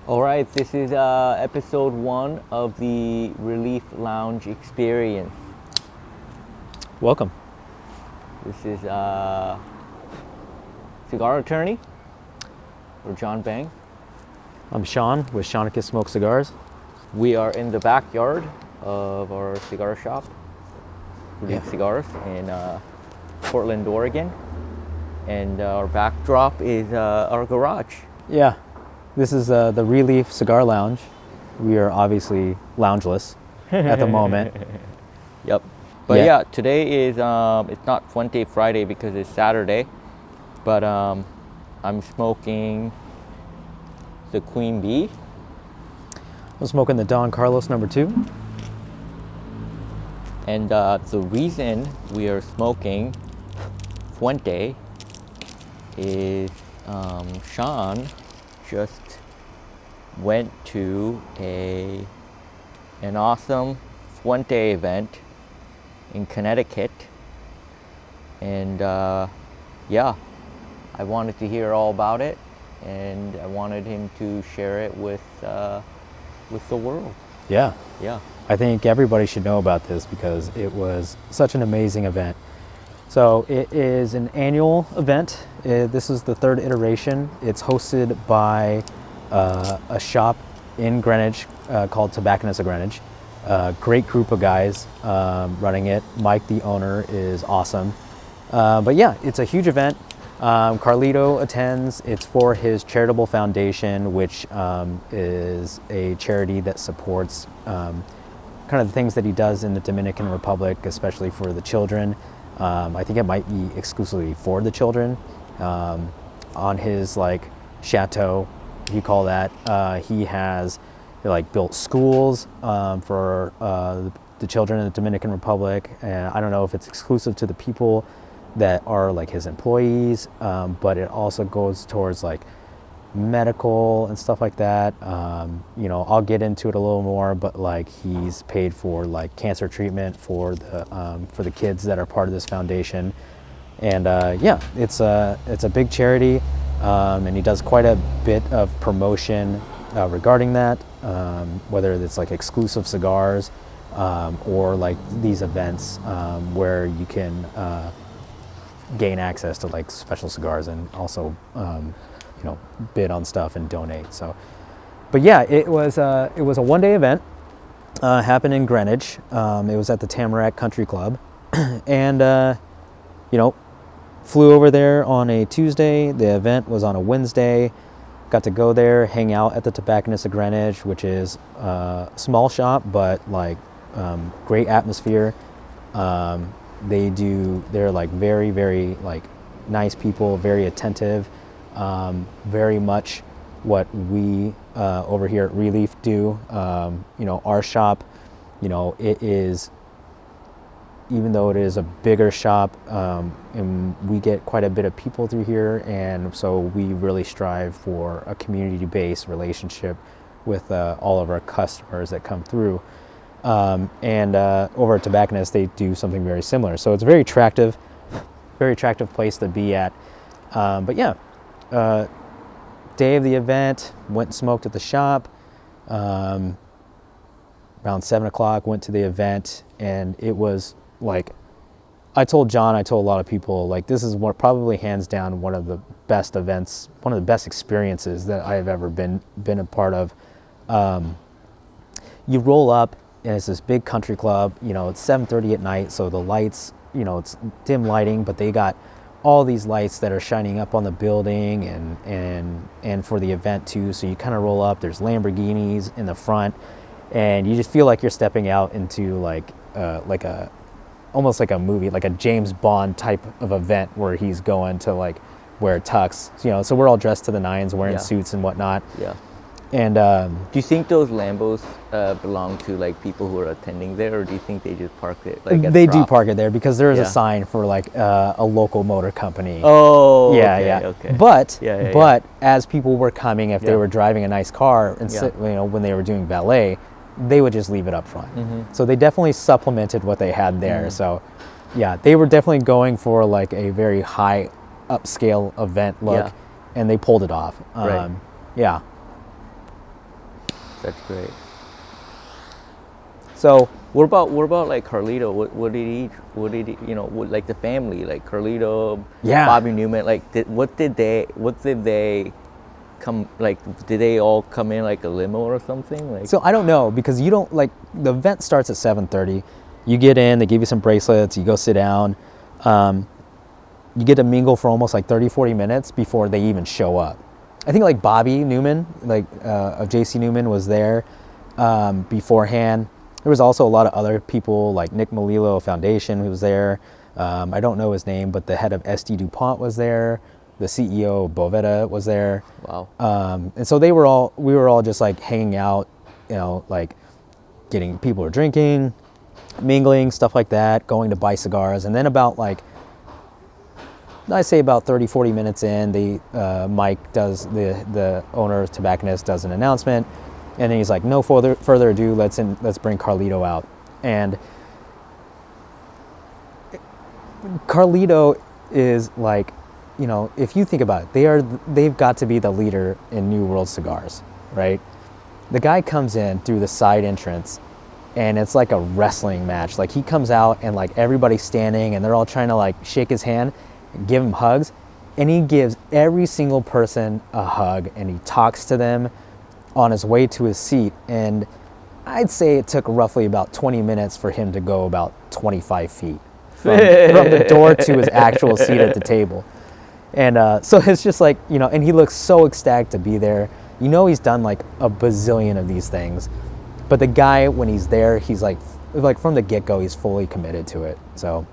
All right, this is episode 1 of the Releaf Lounge Experience. Welcome. This is cigar attorney, or John Bang. I'm Sean with Shaunicus Smoke Cigars. We are in the backyard of our cigar shop, Releaf Cigars, in Portland, Oregon. And our backdrop is our garage. Yeah, this is the Releaf Cigar Lounge. We are obviously loungeless at the moment. Yep. But yeah, today is, it's not Fuente Friday because it's Saturday, but I'm smoking the Queen Bee. I'm smoking the Don Carlos number 2. And the reason we are smoking Fuente is Sean just went to an awesome Fuente event in Connecticut, and yeah, I wanted to hear all about it, and I wanted him to share it with the world. Yeah. Yeah. I think everybody should know about this because it was such an amazing event. So it is an annual event. This is the 3rd iteration. It's hosted by a shop in Greenwich called Tobacconist of Greenwich. Great group of guys running it. Mike, the owner, is awesome. But yeah, it's a huge event. Carlito attends. It's for his charitable foundation, which is a charity that supports kind of the things that he does in the Dominican Republic, especially for the children. I think it might be exclusively for the children. On his chateau, you call that, he has built schools for the children in the Dominican Republic. And I don't know if it's exclusive to the people that are his employees, but it also goes towards medical and stuff like that. I'll get into it a little more, but he's paid for cancer treatment for the kids that are part of this foundation. And yeah, it's a big charity, and he does quite a bit of promotion regarding that, whether it's exclusive cigars or these events where you can gain access to special cigars and also bid on stuff and donate. So, but yeah, it was a one-day event, happened in Greenwich. It was at the Tamarack Country Club, and flew over there on a Tuesday. The event was on a Wednesday. Got to go there, hang out at the Tobacconist of Greenwich, which is a small shop, but great atmosphere. They're very, very nice people, very attentive, very much what we over here at Releaf do. Our shop, it is, even though it is a bigger shop, and we get quite a bit of people through here, and so we really strive for a community-based relationship with all of our customers that come through. And over at Tobacconist, they do something very similar. So it's a very attractive place to be at. But yeah, day of the event, went and smoked at the shop. Around 7 o'clock, went to the event, and it was I told John, I told a lot of people, this is probably hands down one of the best events, one of the best experiences that I have ever been a part of. You roll up, and it's this big country club. It's 7:30 at night, so the lights, it's dim lighting, but they got all these lights that are shining up on the building and for the event too. So you kind of roll up, there's Lamborghinis in the front, and you just feel like you're stepping out into almost like a movie, like a James Bond type of event where he's going to wear tux. So we're all dressed to the nines, wearing suits and whatnot. Yeah. And do you think those Lambos belong to people who are attending there, or do you think they just park it? They do park it there because there is a sign for a local motor company. Oh, yeah, okay, yeah. Okay. But as people were coming, if they were driving a nice car, and when they were doing valet, they would just leave it up front. Mm-hmm. So they definitely supplemented what they had there. Mm-hmm. So yeah, they were definitely going for a very high upscale event look, and they pulled it off. Right. Yeah. That's great. So What about like Carlito? What did he? Like the family, like Carlito, Yeah. Bobby Newman. Like, what did they come? Like, did they all come in like a limo or something? Like, So I don't know, because you don't, like, the event starts at 7:30. You get in, they give you some bracelets, you go sit down. You get to mingle for almost like 30, 40 minutes before they even show up. I think like Bobby Newman, of JC Newman, was there beforehand. There was also a lot of other people, like Nick Melillo Foundation, who was there. I don't know his name, but the head of SD DuPont was there. The CEO of Bovetta was there. wow. And so we were all just like hanging out, like people were drinking, mingling, stuff like that, going to buy cigars. And then about 30, 40 minutes in, Mike does, the owner, tobacconist, does an announcement. And then he's like, no further ado, let's bring Carlito out. And Carlito is like, if you think about it, they've got to be the leader in New World cigars, right? The guy comes in through the side entrance, and it's like a wrestling match. Like, he comes out and like everybody's standing and they're all trying to like shake his hand and give him hugs. And he gives every single person a hug, and he talks to them on his way to his seat. And I'd say it took roughly about 20 minutes for him to go about 25 feet from the door to his actual seat at the table. And so it's just like, and he looks so ecstatic to be there. He's done like a bazillion of these things, but the guy, when he's there, he's like from the get-go, he's fully committed to it. So,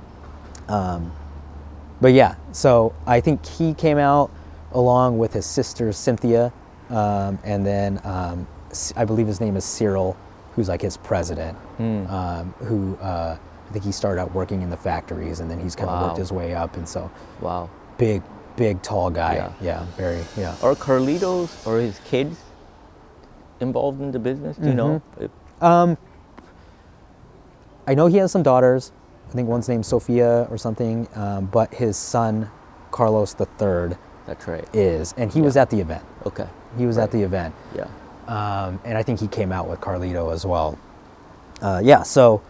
but yeah, so I think he came out along with his sister Cynthia, and then I believe his name is Cyril, who's like his president, who I think he started out working in the factories, and then he's kind of worked his way up. And so, Wow. big, tall guy. Yeah, very, yeah. Are Carlitos or his kids involved in the business? Do you know? I know he has some daughters. I think one's named Sophia or something, but his son, Carlos III, That's right. is, and he was at the event. Okay. He was at the event. Yeah. And I think he came out with Carlito as well. Yeah, so.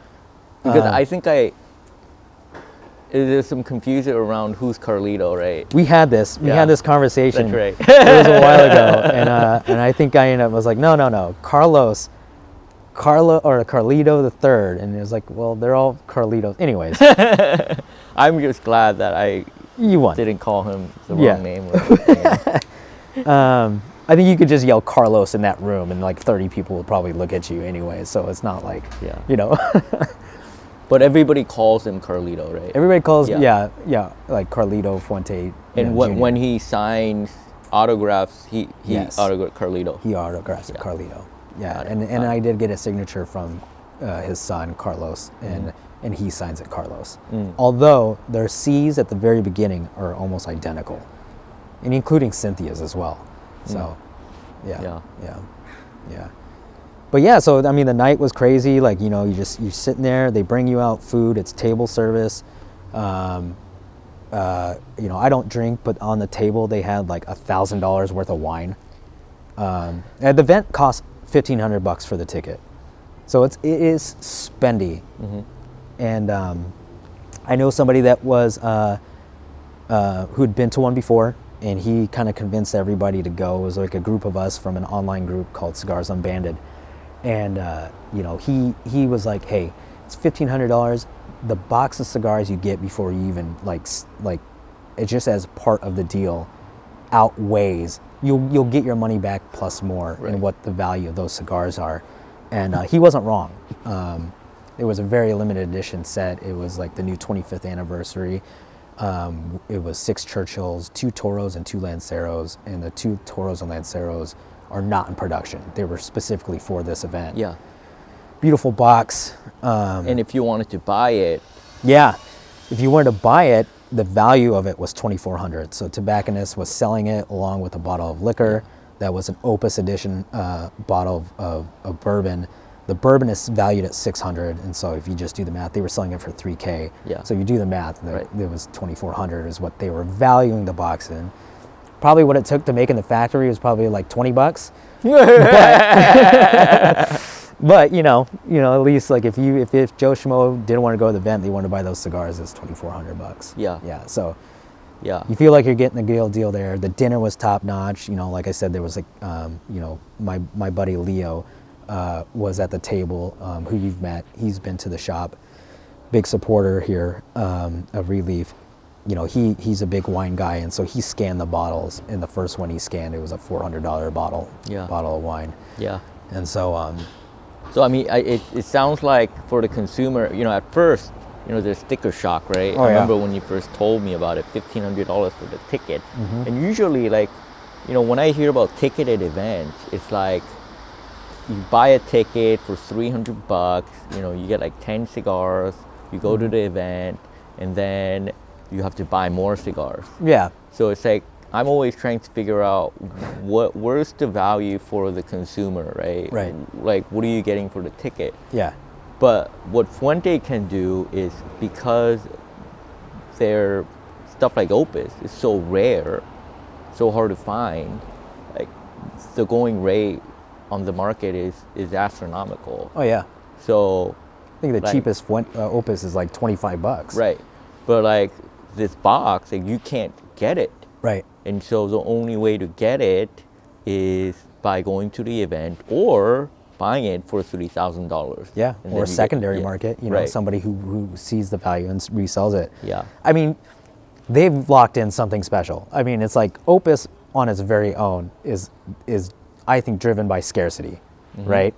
Because I think there's some confusion around who's Carlito, right? We had this conversation. That's right. It was a while ago, and I think I was like, no, Carlito the third, and it was like, well, they're all Carlitos. Anyways, I'm just glad that you won. didn't call him the wrong name. I think you could just yell Carlos in that room, and like 30 people will probably look at you anyway. So it's not like, But everybody calls him Carlito, right? Everybody calls, like Carlito Fuente. And when he signs autographs, he autographs Carlito. He autographs Carlito. Yeah, and I did get a signature from his son Carlos, and he signs it Carlos. Although their C's at the very beginning are almost identical, and including Cynthia's as well. So, yeah. But yeah, so I mean, the night was crazy. Like, you're sitting there. They bring you out food. It's table service. I don't drink, but on the table they had like $1,000 worth of wine. And the event cost $1,500 for the ticket, so it is spendy. And I know somebody that was who'd been to one before, and he kind of convinced everybody to go. It was like a group of us from an online group called Cigars Unbanded. And, he was like, hey, it's $1,500. The box of cigars you get before you even, like it just as part of the deal outweighs, you'll get your money back plus more in what the value of those cigars are. And he wasn't wrong. It was a very limited edition set. It was like the new 25th anniversary. It was 6 Churchills, 2 Toros, and 2 Lanceros. And the 2 Toros and Lanceros are not in production. They were specifically for this event. Yeah. Beautiful box. And if you wanted to buy it. Yeah. If you wanted to buy it, the value of it was $2,400. So Tobacconist was selling it along with a bottle of liquor. That was an Opus edition bottle of bourbon. The bourbon is valued at $600, and so if you just do the math, they were selling it for $3,000. Yeah. So you do the math, it was $2,400 is what they were valuing the box in. probably what it took to make in the factory was probably like $20. But at least like if Joe Schmo didn't want to go to the event, they wanted to buy those cigars, it's $2,400. Yeah. So Yeah. you feel like you're getting the deal there. The dinner was top notch. Like I said, there was like my buddy Leo was at the table, who you've met. He's been to the shop, big supporter here of Relief. He's a big wine guy, and so he scanned the bottles. And the first one he scanned, it was a $400 bottle of wine. Yeah. And so I mean, it sounds like for the consumer, at first, there's sticker shock, right? Oh, I yeah. remember when you first told me about it, $1,500 for the ticket. Mm-hmm. And usually, like, when I hear about ticketed events, it's like you buy a ticket for $300, you get like 10 cigars, you go to the event, and then you have to buy more cigars. yeah, So it's like, I'm always trying to figure out where's the value for the consumer, right? Right. Like, what are you getting for the ticket? yeah, But what Fuente can do is, because their stuff like Opus is so rare, so hard to find, like the going rate on the market is astronomical. oh yeah. So, I think the like, cheapest Opus is like $25. right. But like this box, like you can't get it. Right. And so the only way to get it is by going to the event or buying it for $3,000. Yeah, And or then a secondary market, right. somebody who sees the value and resells it. Yeah. I mean, they've locked in something special. I mean, it's like Opus on its very own is I think driven by scarcity, right?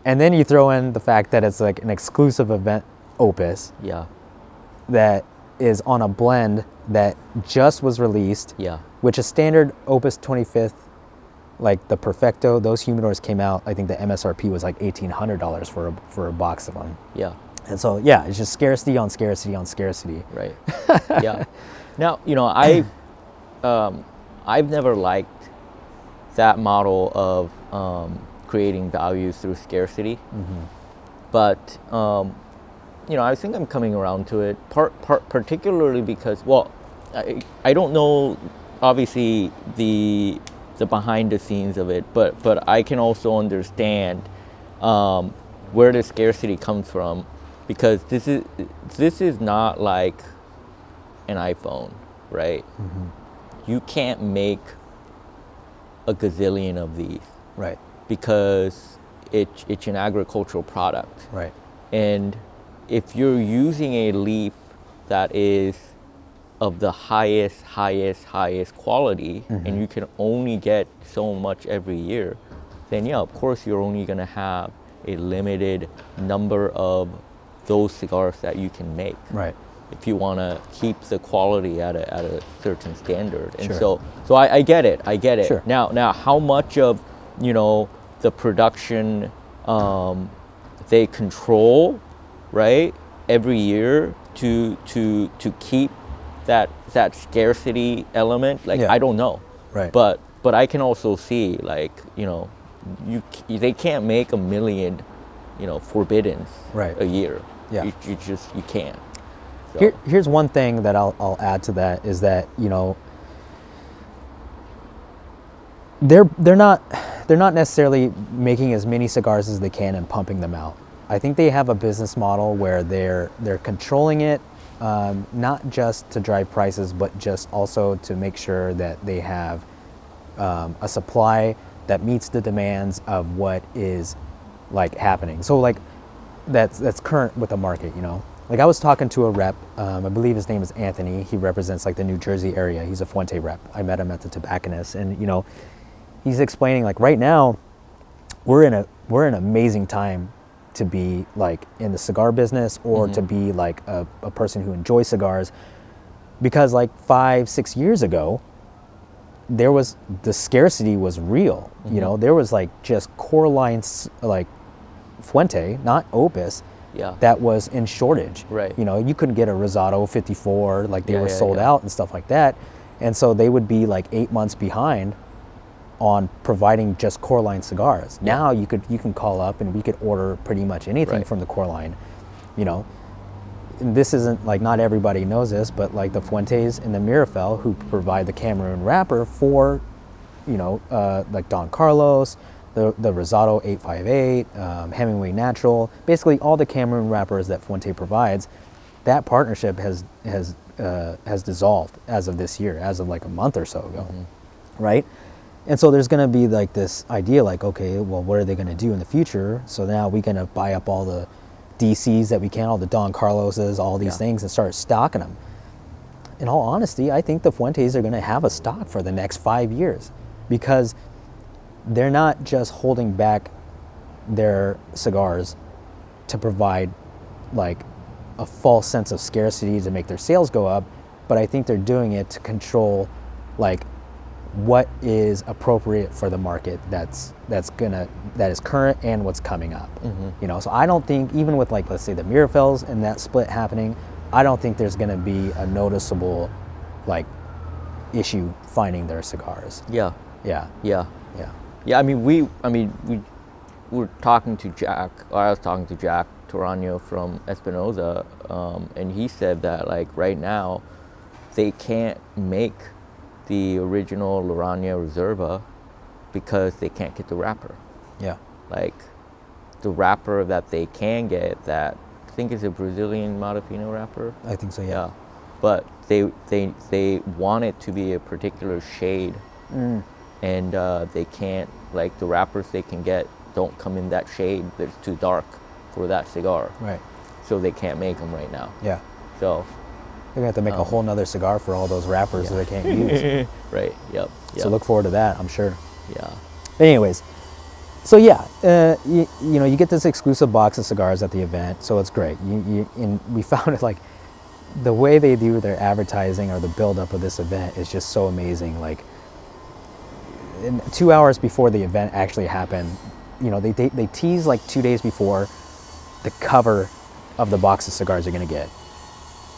And then you throw in the fact that it's like an exclusive event Opus Yeah. that is on a blend that just was released, Yeah. which is standard Opus 25th, like the Perfecto, those humidors came out, I think the MSRP was like $1,800 for a box of them. Yeah. And so, yeah, it's just scarcity on scarcity on scarcity. Right. Yeah. Now, I've never liked that model of creating value through scarcity. But I think I'm coming around to it. Particularly because, well, I don't know, obviously the behind the scenes of it, but I can also understand where the scarcity comes from, because this is not like an iPhone, right? You can't make a gazillion of these, Right. because it's an agricultural product. Right. And if you're using a leaf that is of the highest quality, and you can only get so much every year, then yeah, of course you're only gonna have a limited number of those cigars that you can make. Right. If you wanna keep the quality at a certain standard. And Sure. so I get it. Sure. Now how much of, the production they control, right, every year to keep that scarcity element, like, Yeah. I don't know. Right. But I can also see, like, they can't make 1 million, forbiddens Right. a year. Yeah. You can't. So, Here's one thing that I'll add to that is that, they're not necessarily making as many cigars as they can and pumping them out. I think they have a business model where they're controlling it, not just to drive prices, but just also to make sure that they have a supply that meets the demands of what is like happening. So like that's current with the market, Like I was talking to a rep, I believe his name is Anthony. He represents like the New Jersey area. He's a Fuente rep. I met him at the Tobacconist, and he's explaining like right now we're in an amazing time to be like in the cigar business or to be like a person who enjoys cigars, because like 5-6 years ago the scarcity was real. There was like just core lines like Fuente, not Opus, yeah. that was in shortage. Right. You couldn't get a Rosado 54, like they were Yeah, sold yeah. out and stuff like that. And so they would be like 8 months behind on providing just core line cigars. Now you can call up and we could order pretty much anything Right. from the core line. and this isn't like, not everybody knows this, but like the Fuentes and the Mirafel, who provide the Cameroon wrapper for, like Don Carlos, the Rosado 858, Hemingway Natural, basically all the Cameroon wrappers that Fuente provides. That partnership has dissolved as of this year, as of like a month or so ago, right? And so there's going to be like this idea, like, okay, well, what are they going to do in the future? So now we're going to buy up all the DCs that we can, all the Don Carloses, all these things, and start stocking them. In all honesty, I think the Fuentes are going to have a stock for the next 5 years, because they're not just holding back their cigars to provide like a false sense of scarcity to make their sales go up, but I think they're doing it to control like what is appropriate for the market that is current and what's coming up. So I don't think, even with like, let's say the Mirafels and that split happening, I don't think there's going to be a noticeable like issue finding their cigars. Yeah. I mean, we were talking to Jack, or I was talking to Jack Torano from Espinosa, and he said that like right now they can't make the original Lorania Reserva because they can't get the wrapper. Yeah. Like the wrapper that they can get, that I think is a Brazilian Matafino wrapper. I think so, yeah. But they want it to be a particular shade, and they can't, like the wrappers they can get don't come in that shade. It's too dark for that cigar. Right. So they can't make them right now. Yeah. So they're going to have to make a whole nother cigar for all those wrappers that they can't use. Right, yep. So look forward to that, I'm sure. Yeah. But anyways, so yeah, you get this exclusive box of cigars at the event, so it's great. And we found it like the way they do their advertising or the build-up of this event is just so amazing. Like 2 hours before the event actually happened, they tease like 2 days before the cover of the box of cigars you're going to get.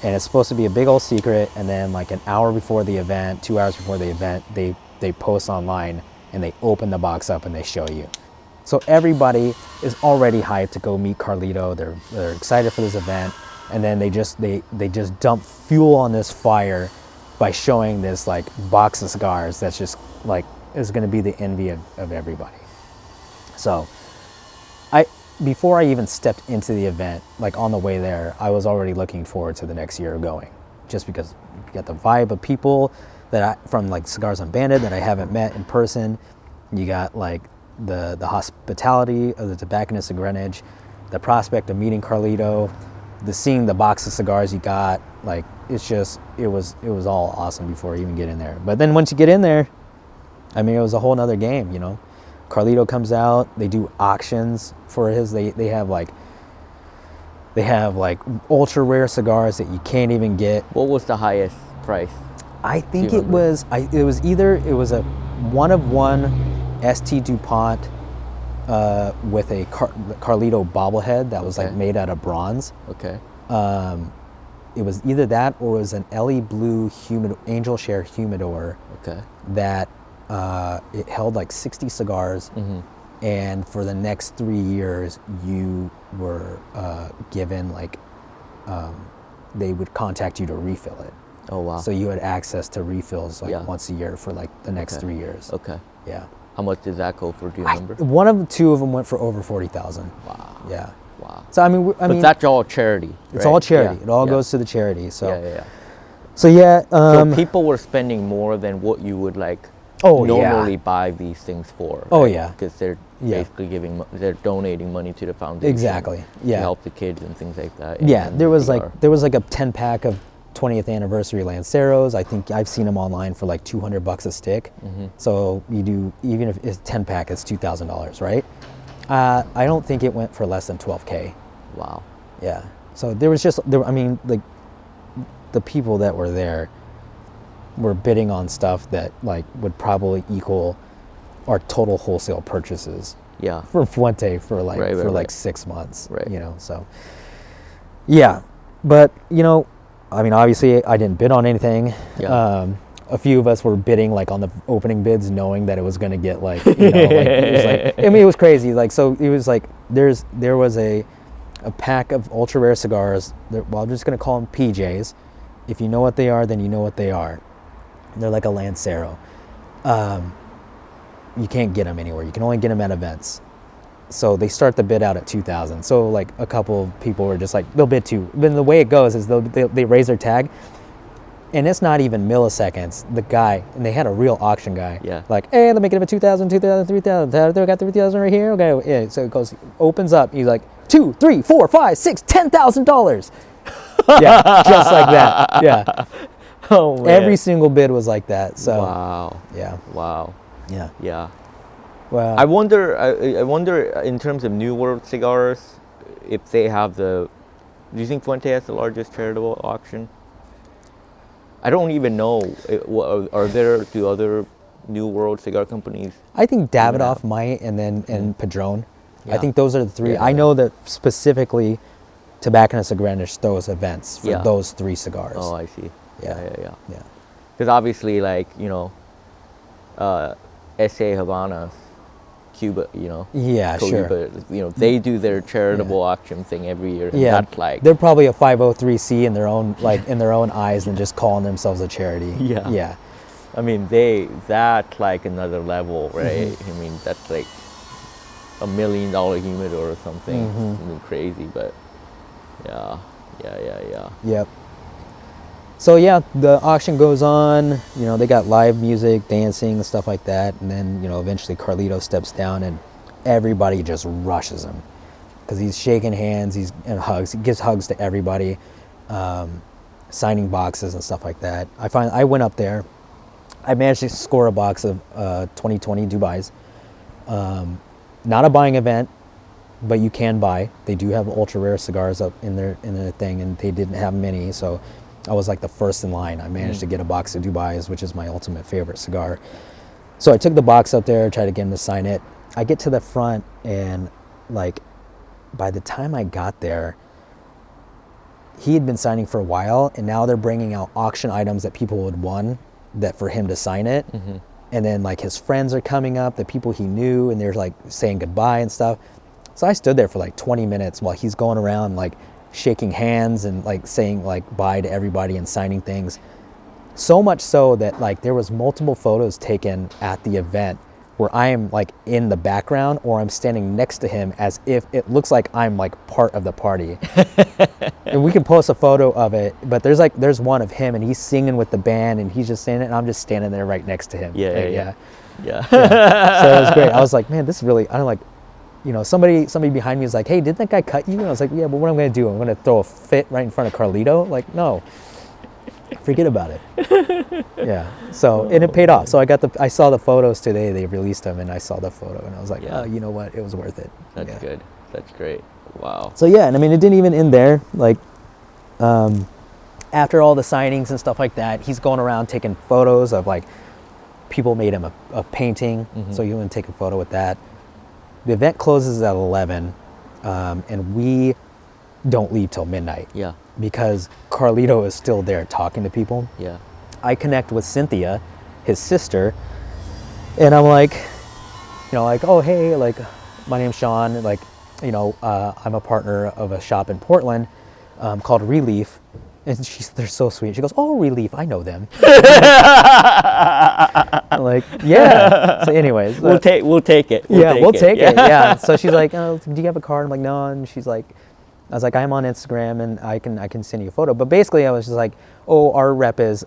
And it's supposed to be a big old secret, and then like an hour before the event, 2 hours before the event, they post online and they open the box up and they show you. So everybody is already hyped to go meet Carlito. They're excited for this event, and then they just dump fuel on this fire by showing this like box of cigars that's just like is going to be the envy of everybody. So before I even stepped into the event, like on the way there, I was already looking forward to the next year going, just because you got the vibe of people from like Cigars Unbanded that I haven't met in person. You got like the hospitality of the Tobacconist of Greenwich, the prospect of meeting Carlito, seeing the box of cigars you got. Like it was all awesome before you even get in there. But then once you get in there, I mean, it was a whole nother game, Carlito comes out, they do auctions for his, they have like ultra rare cigars that you can't even get. What was the highest price? I think it was a one of one ST DuPont with a Carlito bobblehead that was like made out of bronze. Okay. It was either that or it was an LE Blue Angel Share humidor. Okay. That it held like 60 cigars, and for the next 3 years you were given like they would contact you to refill it. Oh wow. So you had access to refills like once a year for like the next 3 years. Okay. Yeah. How much did that go for? Do you remember? One of the two of them went for over 40,000. Wow. Yeah. Wow. So I mean, but that's all charity. It's right? all charity. Yeah. It all goes to the charity. So yeah. So yeah. So people were spending more than what you would like normally buy these things for. Right? Oh yeah. Because they're basically they're donating money to the foundation. Exactly. Yeah. To help the kids and things like that. Yeah. There was like a 10-pack of 20th anniversary Lanceros. I think I've seen them online for like $200 a stick. So you do, even if it's 10-pack, it's $2,000, right? I don't think it went for less than 12K. Wow. Yeah. So I mean, like the people that were there were bidding on stuff that like would probably equal our total wholesale purchases. Yeah. For Fuente for like right. 6 months. Right. So yeah. But I mean, obviously I didn't bid on anything. Yeah. A few of us were bidding like on the opening bids, knowing that it was going to get like, like, it was like, I mean, it was crazy. Like, so it was like, there was a a pack of ultra rare cigars. Well, I'm just going to call them PJs. If you know what they are, then you know what they are. They're like a Lancero. You can't get them anywhere. You can only get them at events. So they start the bid out at 2,000. So like a couple of people were just like, they'll bid two. But the way it goes is they raise their tag, and it's not even milliseconds. The guy, and they had a real auction guy. Yeah. Like, hey, let me get him a 2,000, 2,000, 3,000. I got 3,000 right here. Okay. Yeah. So it goes, opens up. He's like, $2, $3, $4, $5, $6, $10,000. Yeah, just like that. Yeah. Oh man. Every single bid was like that. So. Wow. Yeah. Wow. Yeah. Yeah. Well. I wonder in terms of New World cigars, if they have do you think Fuente has the largest charitable auction? I don't even know. Do other New World cigar companies? I think Davidoff might, and Padron. Yeah. I think those are the three. Yeah. I know that specifically Tobacconists and Grandis throws events for those three cigars. Oh, I see. Yeah. Because obviously, like, S.A. Havana, Cuba, Yeah, sure. Cuba, they do their charitable auction thing every year. And Yeah, that's like, they're probably a 503c in their own in their own eyes, and just calling themselves a charity. Yeah. Yeah. I mean, that's like another level, right? Mm-hmm. I mean, that's like $1 million humidor or something. Mm-hmm. Something crazy, but yeah. Yep. So yeah, the auction goes on. They got live music, dancing, and stuff like that. And then eventually Carlito steps down, and everybody just rushes him because he's shaking hands, and hugs. He gives hugs to everybody, signing boxes and stuff like that. I went up there. I managed to score a box of 2020 Dubais. Not a buying event, but you can buy. They do have ultra rare cigars up in their thing, and they didn't have many, so I was like the first in line. I managed to get a box of Dubais, which is my ultimate favorite cigar. So I took the box up there, tried to get him to sign it. I get to the front, and like by the time I got there, he had been signing for a while, and now they're bringing out auction items that people had won that for him to sign it. Mm-hmm. And then like his friends are coming up, the people he knew, and they're like saying goodbye and stuff. So I stood there for like 20 minutes while he's going around like shaking hands and like saying like bye to everybody and signing things. So much so that like there was multiple photos taken at the event where I am like in the background, or I'm standing next to him as if it looks like I'm like part of the party. And we can post a photo of it, but there's one of him and he's singing with the band and he's just standing, and I'm just standing there right next to him. Yeah. So it was great. I was like, man, this is really, I don't like, somebody behind me was like, hey, didn't that guy cut you? And I was like, yeah, but what am I going to do? I'm going to throw a fit right in front of Carlito? Like, no. Forget about it. Yeah. So, and it paid off. So I saw the photos today. They released them, and I saw the photo, and I was like, oh, you know what? It was worth it. That's good. That's great. Wow. So yeah, and I mean, it didn't even end there. Like, after all the signings and stuff like that, he's going around taking photos of like people made him a painting. Mm-hmm. So you want to take a photo with that. The event closes at 11, and we don't leave till midnight. Yeah. Because Carlito is still there talking to people. Yeah. I connect with Cynthia, his sister, and I'm like, oh, hey, like, my name's Sean, like, I'm a partner of a shop in Portland called Releaf. And they're so sweet. She goes, oh, Releaf, I know them. I'm like, yeah. So anyways. We'll take it. We'll take it. Yeah. So she's like, oh, do you have a card? I'm like, no. And she's like, I was like, I'm on Instagram and I can send you a photo. But basically I was just like, oh, our rep is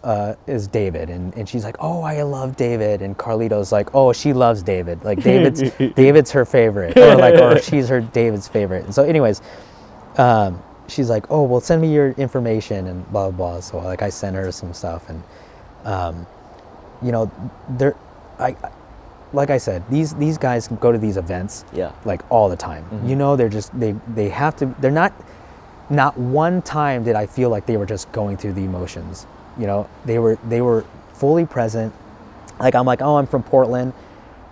David. And she's like, oh, I love David. And Carlito's like, oh, she loves David. Like David's her favorite. Or she's David's favorite. And so anyways, she's like, oh, well, send me your information and blah, blah, blah. So like I sent her some stuff, and like I said, these guys go to these events like all the time. Mm-hmm. They're just they have to. They're not one time did I feel like they were just going through the emotions. They were fully present. Like I'm like, oh, I'm from Portland,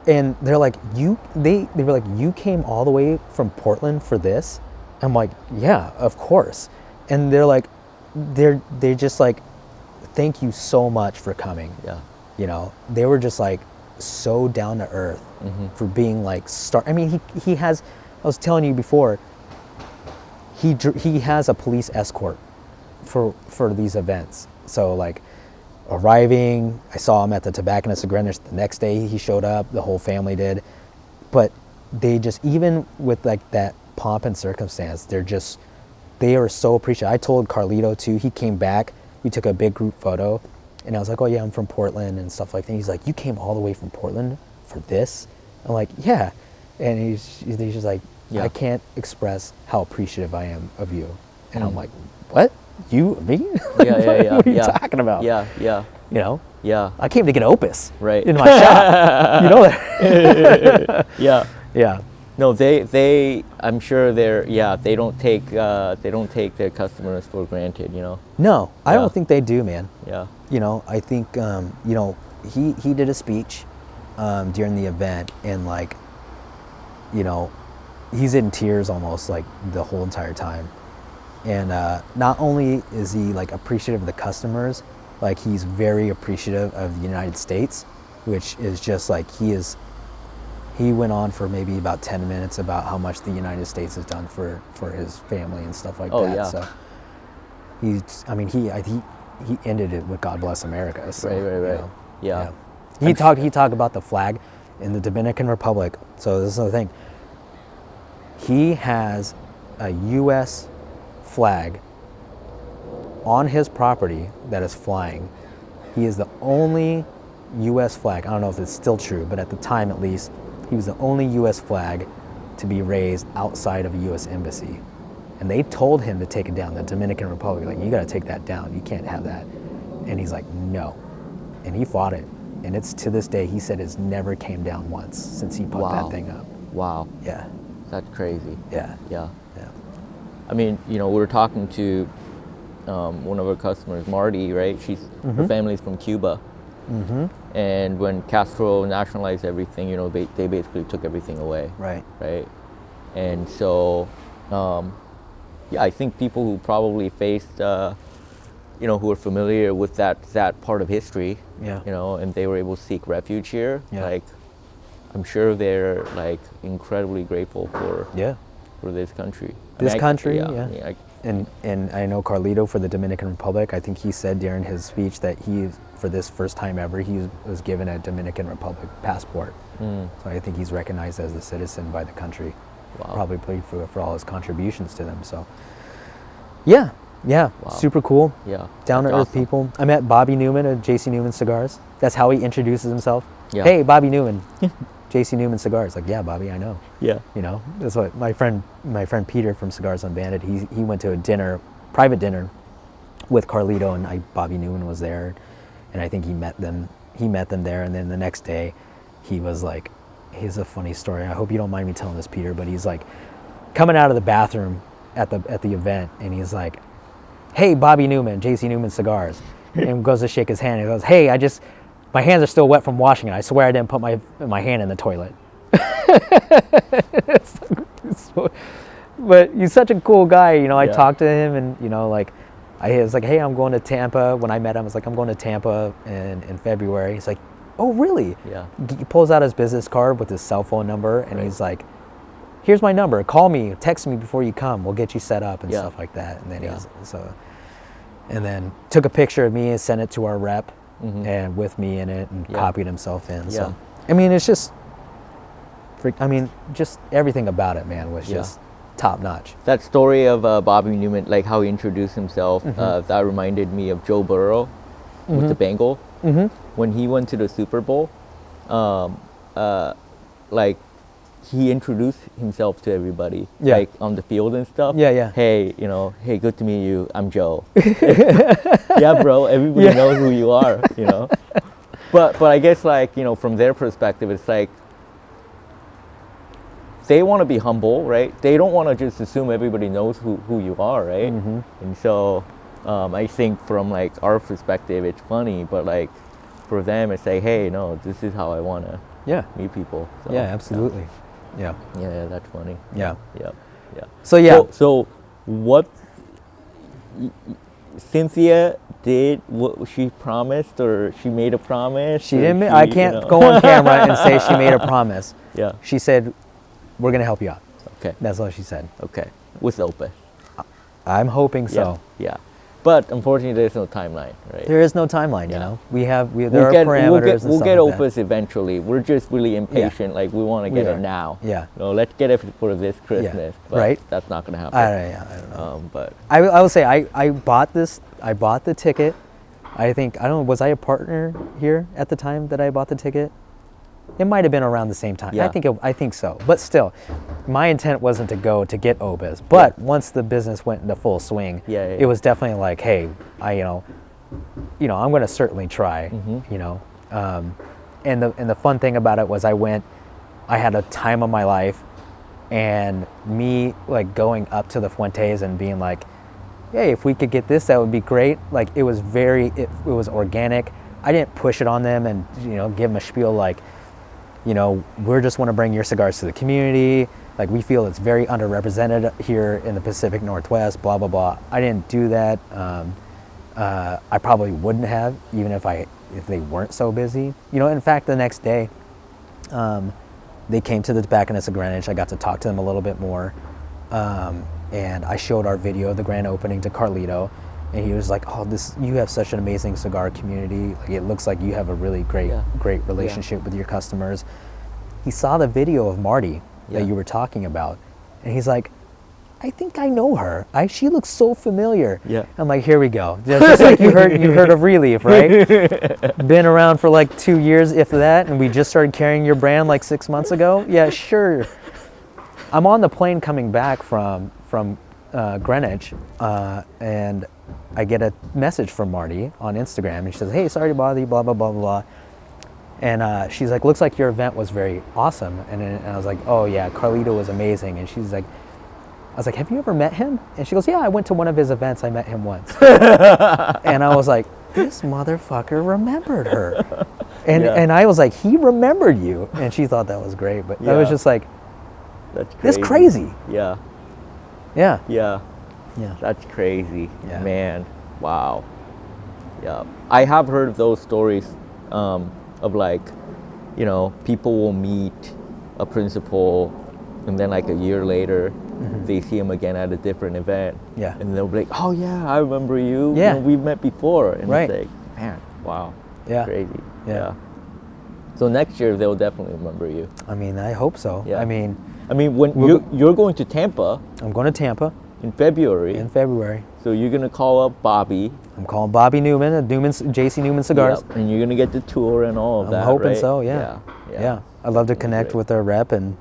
and they're like, they were like, you came all the way from Portland for this? I'm like, yeah, of course. And they're like, they're just like, thank you so much for coming. Yeah. They were just like so down to earth for being like I mean, he has, I was telling you before, he has a police escort for these events. So like arriving, I saw him at the Tobacconist of Greenwich the next day. He showed up, the whole family did, but they just, even with like that pomp and circumstance, they are so appreciative. I told Carlito too. He came back. We took a big group photo, and I was like, "Oh yeah, I'm from Portland and stuff like that." He's like, "You came all the way from Portland for this?" I'm like, "Yeah," and he's just like, "I can't express how appreciative I am of you," and I'm like, "What? You, me? What are you talking about?" Yeah. You know? Yeah. I came to get Opus Right. in my shop. You know that? Yeah. Yeah. No, I'm sure they don't take their customers for granted, you know. No, I Yeah. don't think they do, man. Yeah. You know, I think, you know, he did a speech during the event, and like, you know, he's in tears almost like the whole entire time. And not only is he like appreciative of the customers, like he's very appreciative of the United States, which is just like he went on for maybe about 10 minutes about how much the United States has done for his family and stuff like that. Yeah. So he ended it with "God Bless America." So, Right. you know, Yeah. He talked about the flag in the Dominican Republic. So this is the thing. He has a U.S. flag on his property that is flying. He is the only U.S. flag. I don't know if it's still true, but at the time at least, he was the only U.S. flag to be raised outside of a U.S. embassy. And they told him to take it down, the Dominican Republic, like, "You got to take that down. You can't have that." And he's like, "No." And he fought it. And it's, to this day, he said it's never came down once since he put that thing up. Wow. Yeah. That's crazy. Yeah. Yeah. Yeah. I mean, you know, we were talking to one of our customers, Marty, right? Her family's from Cuba. Mm-hmm. And when Castro nationalized everything, you know, they basically took everything away. Right. Right. And so, I think people who probably faced, you know, who are familiar with that part of history, Yeah. you know, and they were able to seek refuge here, Yeah. like, I'm sure they're like incredibly grateful for this country. This country, I yeah. mean, And I know Carlito for the Dominican Republic, I think he said during his speech that he, for this first time ever, he was given a Dominican Republic passport. So I think he's recognized as a citizen by the country. Wow. Probably paid for all his contributions to them. So, yeah, Wow. super cool. Yeah. Down to That's earth awesome. people. I met Bobby Newman at JC Newman Cigars. That's how he introduces himself. Yeah. "Hey, Bobby Newman, JC Newman Cigars." Like, "Yeah, Bobby, I know." Yeah. You know, that's what my friend Peter from Cigars Unbanded, he went to a private dinner with Carlito, and Bobby Newman was there, and I think he met them there, and then the next day he was like, here's a funny story, I hope you don't mind me telling this, Peter, but he's like coming out of the bathroom at the event, and he's like, "Hey, Bobby Newman, JC Newman Cigars," and goes to shake his hand, and he goes, "Hey, my hands are still wet from washing it. I swear I didn't put my hand in the toilet." But he's such a cool guy, you know. I talked to him, and you know, like, I was like, "Hey, I'm going to Tampa." When I met him, I was like, "I'm going to Tampa in February." He's like, "Oh, really?" Yeah. He pulls out his business card with his cell phone number, and Right. he's like, "Here's my number. Call me, text me before you come. We'll get you set up," and Yeah. stuff like that. And then Yeah. and then took a picture of me and sent it to our rep, Mhm. and with me in it, and Yeah. copied himself in. Yeah. So, I mean, it's just, just everything about it, man, was Yeah. just top notch. That story of Bobby Newman, like how he introduced himself, that reminded me of Joe Burrow with the Bengal. Mm-hmm. When he went to the Super Bowl, like he introduced himself to everybody, Yeah. like on the field and stuff. Yeah, yeah. Hey, you know, hey, good to meet you. I'm Joe. Yeah, bro. Everybody knows who you are, you know. But I guess, like, you know, from their perspective, it's like they want to be humble, right? They don't want to just assume everybody knows who you are, right? Mm-hmm. And so I think from like our perspective, it's funny, but like for them, it's like, hey, no, this is how I want to Yeah. meet people. So, Yeah, absolutely. Yeah. Yeah, that's funny. Yeah. Yeah. So yeah. So what Cynthia did, what she promised, or she made a promise? She or didn't. I can't go on camera and say she made a promise. Yeah. She said, "We're gonna help you out." Okay. That's all she said. Okay. With Opus. I'm hoping so. Yeah. But unfortunately, there's no timeline, right? There is no timeline, you Yeah. know. There are parameters. We'll and get stuff like Opus eventually. We're just really impatient. Like we want to We get are. it now. Yeah. You know, let's get it for this Christmas. But Right. that's not gonna happen. I don't know. But I will say I bought this. I bought the ticket. I don't know. Was I a partner here at the time that I bought the ticket? It might have been around the same time. Yeah. I think so. But still, my intent wasn't to go to get Opus. But once the business went into full swing, Yeah. it was definitely like, hey, I'm going to certainly try. You know, and the fun thing about it was I had a time of my life, and me like going up to the Fuentes and being like, hey, if we could get this, that would be great. Like it was it was organic. I didn't push it on them and give them a spiel like, we just want to bring your cigars to the community. Like we feel it's very underrepresented here in the Pacific Northwest, blah, blah, blah. I didn't do that. I probably wouldn't have, even if they weren't so busy. In fact, the next day, they came to the Tobacconist of Greenwich. I got to talk to them a little bit more. And I showed our video of the grand opening to Carlito. And he was like, oh, you have such an amazing cigar community. Like, it looks like you have a really great relationship with your customers. He saw the video of Marty that you were talking about. And he's like, I think I know her. She looks so familiar. Yeah. I'm like, here we go. Just like you heard of Releaf, right? Been around for like 2 years, if that, and we just started carrying your brand like 6 months ago. Yeah, sure. I'm on the plane coming back from Greenwich, and I get a message from Marty on Instagram, and she says, hey, sorry to bother you, blah, blah, blah, blah. And she's like, looks like your event was very awesome. And I was like, oh yeah, Carlito was amazing. And she's like, I was like, have you ever met him? And she goes, yeah, I went to one of his events. I met him once. And I was like, this motherfucker remembered her. And I was like, he remembered you. And she thought that was great. But I was just like, that's crazy. Yeah. Yeah. Yeah. Yeah. That's crazy. Yeah. Man. Wow. Yeah. I have heard of those stories of like, people will meet a principal and then like a year later they see him again at a different event. Yeah. And they'll be like, oh yeah, I remember you. Yeah. We've met before. And Right. it's like, man, wow. Yeah. Crazy. Yeah. So next year they'll definitely remember you. I mean, I hope so. Yeah. I mean, when you're going to Tampa I'm going to Tampa in February. in February. So you're gonna call up Bobby. I'm calling Bobby Newman at JC Newman Cigars. Yep, and you're gonna get the tour and all of that. I'm hoping right? so, yeah. Yeah. I'd love to connect great. with their rep and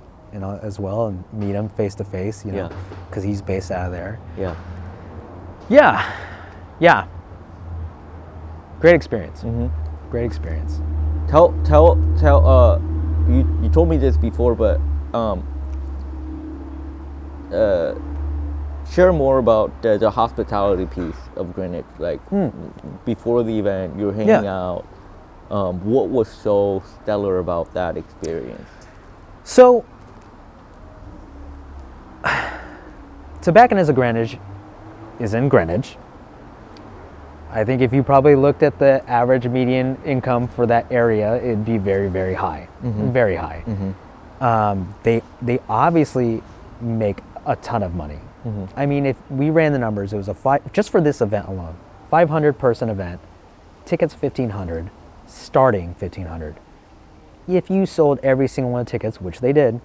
as well, and meet him face to face, Yeah. because he's based out of there. Yeah. Yeah. Great experience. Mm-hmm. Great experience. Tell. You told me this before, but share more about the hospitality piece of Greenwich. Like before the event, you're hanging out. What was so stellar about that experience? So, Tobacconist of Greenwich is in Greenwich. I think if you probably looked at the average median income for that area, it'd be very, very high. Very high. They obviously make a ton of money. I mean, if we ran the numbers, it was just for this event alone, 500 person event, tickets $1,500, starting $1,500. If you sold every single one of the tickets, which they did,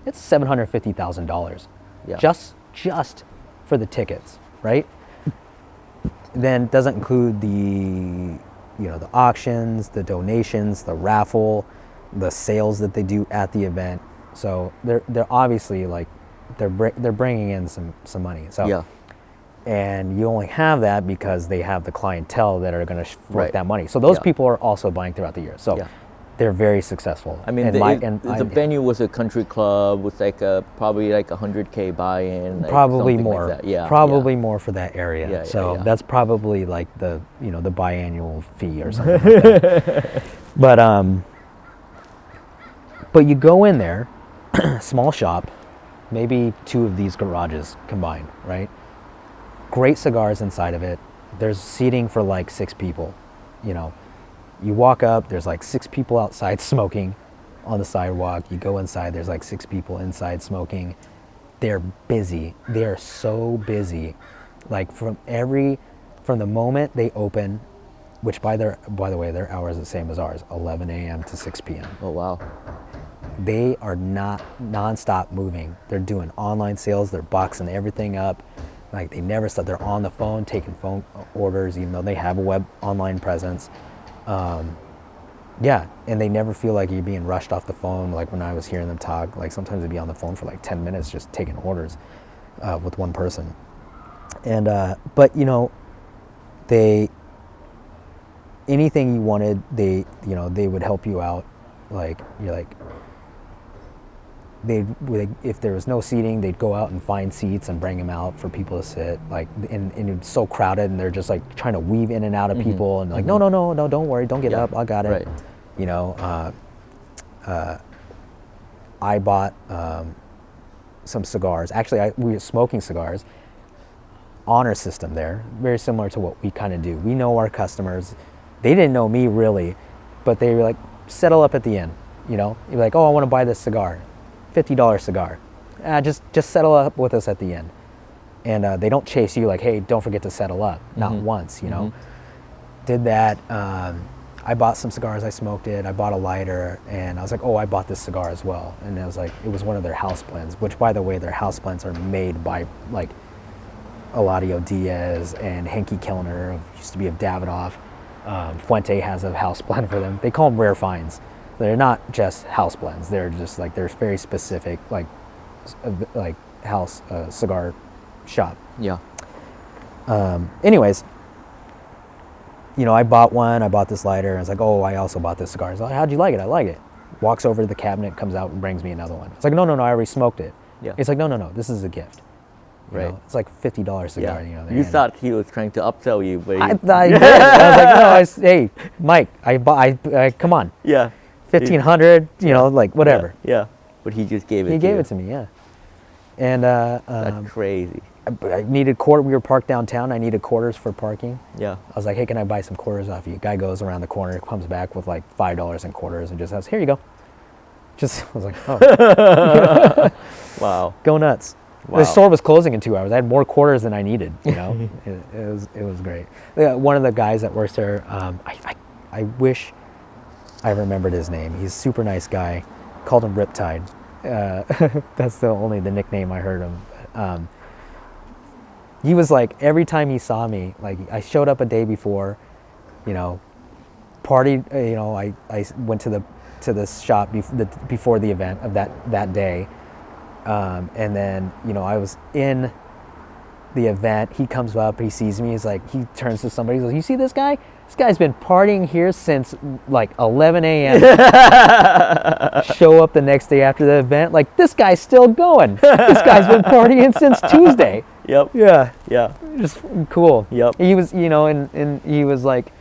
it's $750,000. Yeah. Just for the tickets, right? Then doesn't include the auctions, the donations, the raffle, the sales that they do at the event. So they're obviously like they're bringing in some money. So Yeah. and you only have that because they have the clientele that are going to fork Right. that money. So those Yeah. people are also buying throughout the year. So Yeah. they're very successful. I mean, the venue was a country club with like probably like 100K buy-in. Like probably something more. Like that. Yeah. Probably more for that area. Yeah, so yeah. that's probably like the the biannual fee or something like that. But you go in there, small shop, maybe 2 of these garages combined, right? Great cigars inside of it. There's seating for like 6 people. You walk up, there's like 6 people outside smoking on the sidewalk. You go inside, there's like 6 people inside smoking. they're busy. They're so busy. Like from the moment they open, which by the way, their hours are the same as ours, 11 a.m. to 6 p.m. Oh, wow. They are not nonstop moving. They're doing online sales. They're boxing everything up. Like they never stop. They're on the phone taking phone orders, even though they have a web online presence. Yeah, and they never feel like you're being rushed off the phone. Like when I was hearing them talk, like sometimes they'd be on the phone for like 10 minutes just taking orders with one person. And but you know, anything you wanted, they would help you out. Like you're like, if there was no seating, they'd go out and find seats and bring them out for people to sit. Like, and it's so crowded, and they're just like trying to weave in and out of people, and like, no, don't worry, don't get up, I got it. Right. You know, I bought some cigars. Actually, we were smoking cigars. Honor system there, very similar to what we kind of do. We know our customers. They didn't know me really, but they were like, settle up at the end. You know, you're like, oh, I want to buy this cigar, $50 cigar. Just settle up with us at the end. And they don't chase you like, hey, don't forget to settle up. Not once, you know. Did that. I bought some cigars, I smoked it, I bought a lighter, and I was like, oh, I bought this cigar as well. And it was one of their house blends, which by the way, their house blends are made by like Eladio Diaz and Henke Kellner, used to be of Davidoff. Fuente has a house blend for them. They call them rare finds. They're not just house blends. They're just like, they're very specific, like house cigar shop. Yeah. Anyways, you know, I bought this lighter, and I was like, oh, I also bought this cigar. He's like, how'd you like it? I like it. Walks over to the cabinet, comes out and brings me another one. It's like, no, I already smoked it. Yeah. It's like, no, this is a gift. You Right. know, it's like $50 cigar. Yeah. You know, You thought he was trying to upsell you, but I thought he did. I was like, no, hey, Mike, I come on. yeah. 1,500, you know, like whatever. Yeah. But he just gave it. He gave it to me, yeah. And That's crazy. I needed quarter. We were parked downtown. I needed quarters for parking. Yeah. I was like, hey, can I buy some quarters off you? Guy goes around the corner, comes back with like $5 in quarters, and just says, here you go. Just, I was like, oh. Wow. Go nuts. Wow. The store was closing in 2 hours. I had more quarters than I needed, you know. it was great. One of the guys that works there, I wish I remembered his name. He's a super nice guy. Called him Riptide. That's the nickname I heard him. He was like, every time he saw me, like I showed up a day before, you know, partied, you know, I went to the shop before the event of that day. And then, you know, I was in the event. He comes up, he sees me, he turns to somebody, he's like, you see this guy? This guy's been partying here since like 11 a.m. Show up the next day after the event, like, this guy's still going. This guy's been partying since Tuesday. Yep. Yeah. Yeah. Just cool. Yep. He was, you know, and he was like,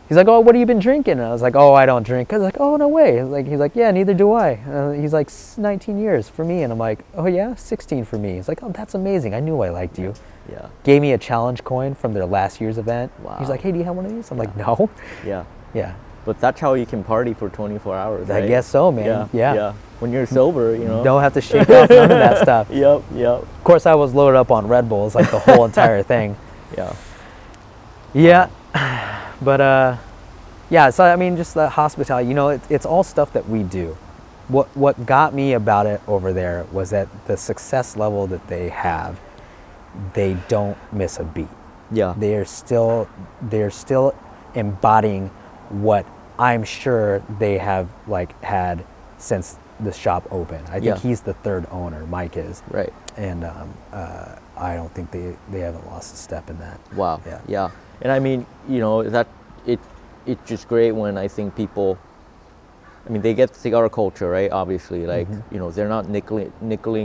he's like, oh, what have you been drinking? And I was like, oh, I don't drink. I was like, oh, no way. He's like, yeah, neither do I. He's like, 19 years for me. And I'm like, oh, yeah, 16 for me. He's like, oh, that's amazing. I knew I liked you. Yeah. Gave me a challenge coin from their last year's event. Wow. He's like, hey, do you have one of these? I'm like, no. Yeah. Yeah. But that's how you can party for 24 hours, right? I guess so, man. Yeah. When you're sober, you know. Don't have to shake off none of that stuff. Yep. Of course, I was loaded up on Red Bulls, like the whole entire thing. Yeah. Yeah. But, yeah, so I mean, just the hospitality, you know, it's all stuff that we do. What got me about it over there was that the success level that they have, they don't miss a beat. Yeah. They're still embodying what I'm sure they have like had since the shop opened. I think he's the third owner, Mike is. Right. And I don't think they haven't lost a step in that. Wow. Yeah. Yeah. And I mean, you know, that it's just great when I think people, I mean, they get cigar culture, right? Obviously, like, you know, they're not nickel and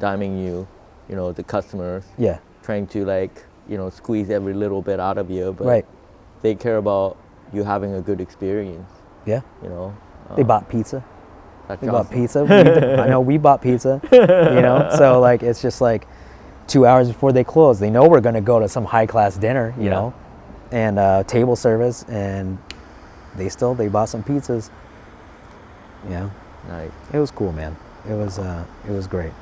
diming you, you know, the customers. Yeah. Trying to, like, you know, squeeze every little bit out of you, but right. They care about you having a good experience. Yeah. You know. They bought pizza. That's We awesome. bought pizza. I know we bought pizza. You know, so like it's just like 2 hours before they close, they know we're going to go to some high class dinner. You know, and table service, and they bought some pizzas. You know, Nice. it was cool, man. it was great.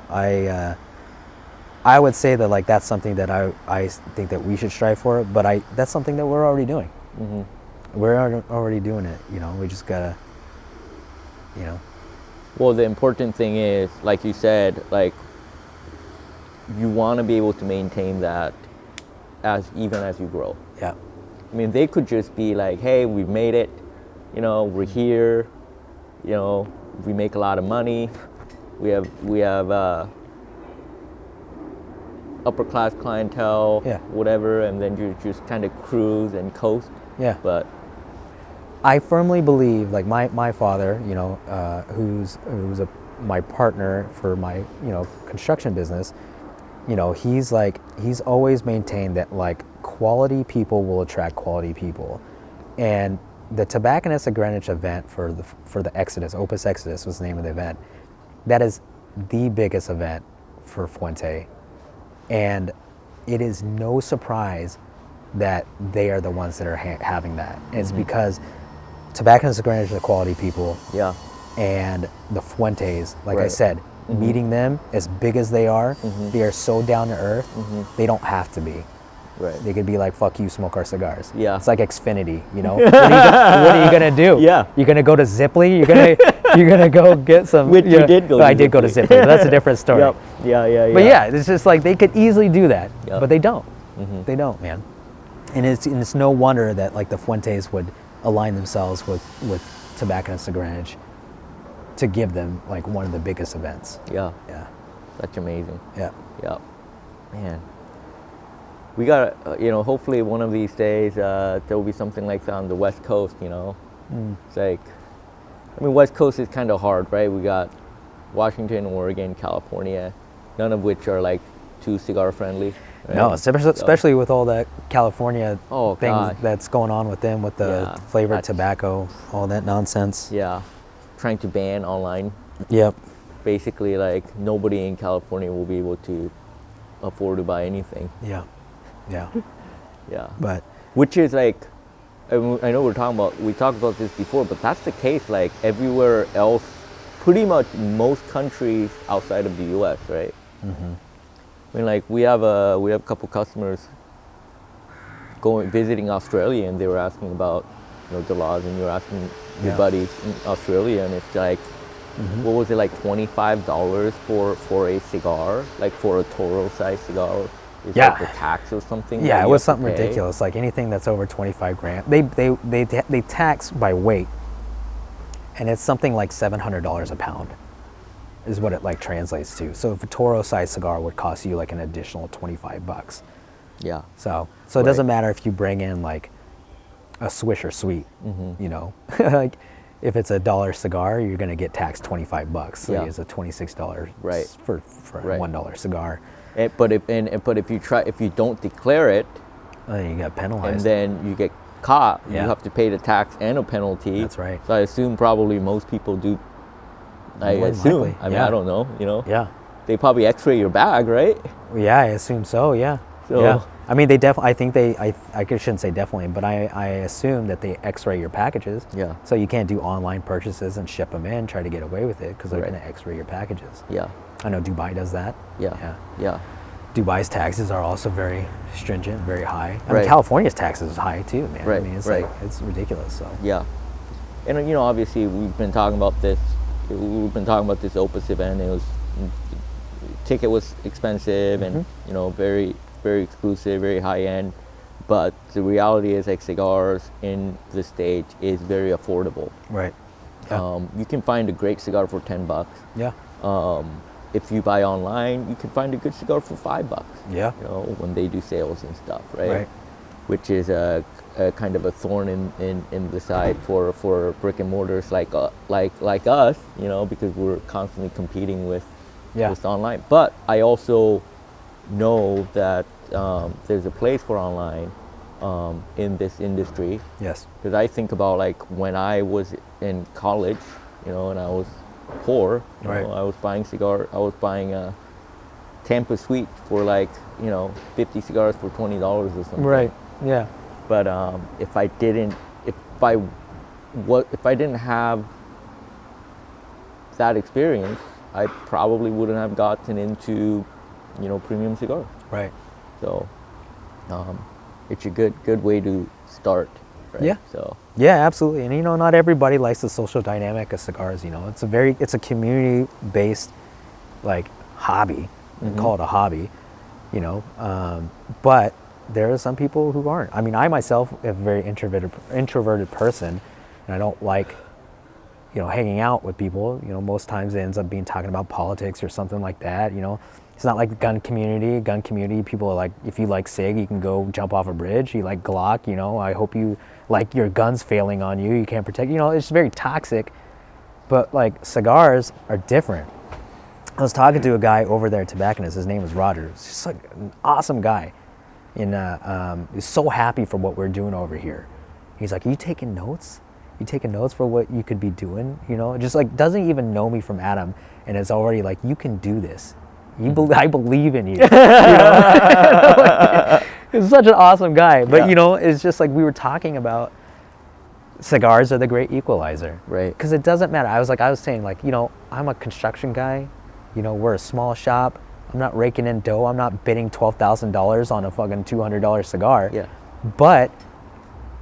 I would say that like that's something that I think that we should strive for, but that's something that we're already doing. Mm-hmm. We're already doing it. You know, we just gotta, you know. Well, the important thing is, like you said, like you want to be able to maintain that even as you grow. Yeah. I mean, they could just be like, hey, we've made it, you know, we're here, you know, we make a lot of money, we have upper class clientele, Yeah. whatever, and then you just kind of cruise and coast. Yeah. But I firmly believe, like my father, you know, who's my partner for my, you know, construction business, you know, he's always maintained that like quality people will attract quality people, and the Tobacconists of Greenwich event for the Exodus, Opus Xodus was the name of the event. That is the biggest event for Fuente, and it is no surprise that they are the ones that are having that. And it's because Tobacconists of Greenwich are the quality people. yeah, And the Fuentes, like I Right. said, meeting them as big as they are so down to earth. They don't have to be. right. They could be like, "Fuck you, smoke our cigars." Yeah. It's like Xfinity, you know. What are you gonna do? Yeah. You're gonna go to Zipley. You're gonna go get some. Which you did go to I did go to Zipley. Zipley, but that's a different story. Yep. Yeah. But yeah, it's just like they could easily do that, Yep. but they don't. They don't, man. And it's no wonder that like the Fuentes would align themselves with Tobacconists of Greenwich to give them like one of the biggest events. Yeah, Yeah, that's amazing. yeah, Yeah, man. We got, you know, hopefully one of these days there will be something like that on the West Coast, you know. It's like, I mean, West Coast is kind of hard, right? We got Washington, Oregon, California, none of which are like too cigar friendly. Right? No, especially with all that California Oh, things God. that's going on with them, with the Yeah, flavored that's- tobacco, all that nonsense. Yeah, trying to ban online. Yep. Basically, like nobody in California will be able to afford to buy anything. Yeah. Yeah. Yeah. But Which is like, I know we talked about this before, but that's the case like everywhere else, pretty much most countries outside of the U.S., right? I mean, like we have a couple customers visiting Australia, and they were asking about, you know, the laws, and you're asking your Yeah. buddies in Australia, and it's like, what was it, like $25 for a cigar, like for a Toro size cigar? Is Yeah. like the tax or something. yeah, that it you was have to something pay? ridiculous. Like anything that's over 25 grand, they tax by weight, and it's something like $700 a pound, is what it like translates to. So if a Toro size cigar would cost you like an additional $25. Yeah. So it doesn't Right. matter if you bring in like a Swisher Sweet, you know, like if it's $1 cigar, you're gonna get taxed $25. So Yeah. it's a $26 Right. for Right. a $1 cigar. But if you don't declare it, Then you got penalized. and then you get caught, Yeah. you have to pay the tax and a penalty. That's right. So I assume probably most people do. I More than assume. likely, I mean, yeah. I don't know. You know. Yeah. They probably X-ray your bag, right? Yeah, I assume so. Yeah. So- yeah. I mean, they definitely. I think they. I shouldn't say definitely, but I assume that they X-ray your packages. Yeah. So you can't do online purchases and ship them in, try to get away with it because they're Right. going to X-ray your packages. Yeah. I know Dubai does that. Yeah. Yeah. Yeah. Dubai's taxes are also very stringent, very high. I mean, Right. California's taxes is high too, man. Right, I mean, it's right. like it's ridiculous. So Yeah. And you know, obviously, we've been talking about this. We've been talking about this Opus event. It was ticket was expensive and you know very exclusive, very high end. But the reality is, like cigars in the States is very affordable. right. Yeah. You can find a great cigar for $10. yeah. If you buy online, you can find a good cigar for $5. Yeah. You know, when they do sales and stuff, right? Right. Which is a kind of a thorn in the side for brick and mortars like us, you know, because we're constantly competing with online. But I also know that there's a place for online in this industry. Yes. Because I think about like when I was in college, you know, and I was poor, you Right. know, I was buying a Tampa Sweet for like, you know, 50 cigars for $20 or something. Right. Yeah. But if I didn't have that experience, I probably wouldn't have gotten into, premium cigars. Right. So, it's a good way to start. Right? Yeah. So. Yeah, absolutely. And not everybody likes the social dynamic of cigars. It's a community-based like hobby. Mm-hmm. Call it a hobby. But there are some people who aren't. I mean, I myself am a very introverted person, and I don't like, hanging out with people. Most times it ends up being talking about politics or something like that. It's not like the gun community. Gun community, people are like, if you like SIG, you can go jump off a bridge. You like Glock, I hope you like your guns failing on you. You can't protect. It's very toxic. But like cigars are different. I was talking to a guy over there, tobacconist. His name was Roger. He's just like an awesome guy. And he's so happy for what we're doing over here. He's like, are you taking notes? You taking notes for what you could be doing? Just like doesn't even know me from Adam, and it's already like, you can do this. I believe in you. He's such an awesome guy. But it's just like we were talking about. Cigars are the great equalizer, right? Because it doesn't matter. I was saying like, I'm a construction guy. We're a small shop. I'm not raking in dough. I'm not bidding $12,000 on a fucking $200 cigar. Yeah. But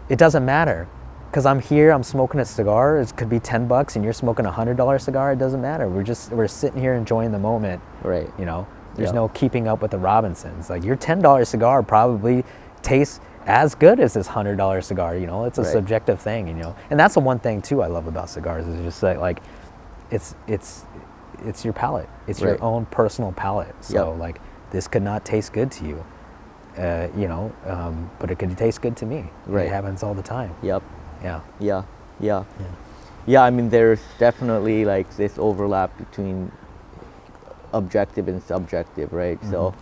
it doesn't matter. Because I'm here, I'm smoking a cigar. It could be $10 and you're smoking a $100 cigar. It doesn't matter. We're sitting here enjoying the moment. Right. There's no keeping up with the Robinsons. Like your $10 cigar probably tastes as good as this $100 cigar. It's a subjective thing. And that's the one thing too I love about cigars is just that like, it's your palate. It's your own personal palate. So like this could not taste good to you, but it could taste good to me. Right. It happens all the time. Yep. Yeah. I mean, there's definitely like this overlap between objective and subjective, right? Mm-hmm. So,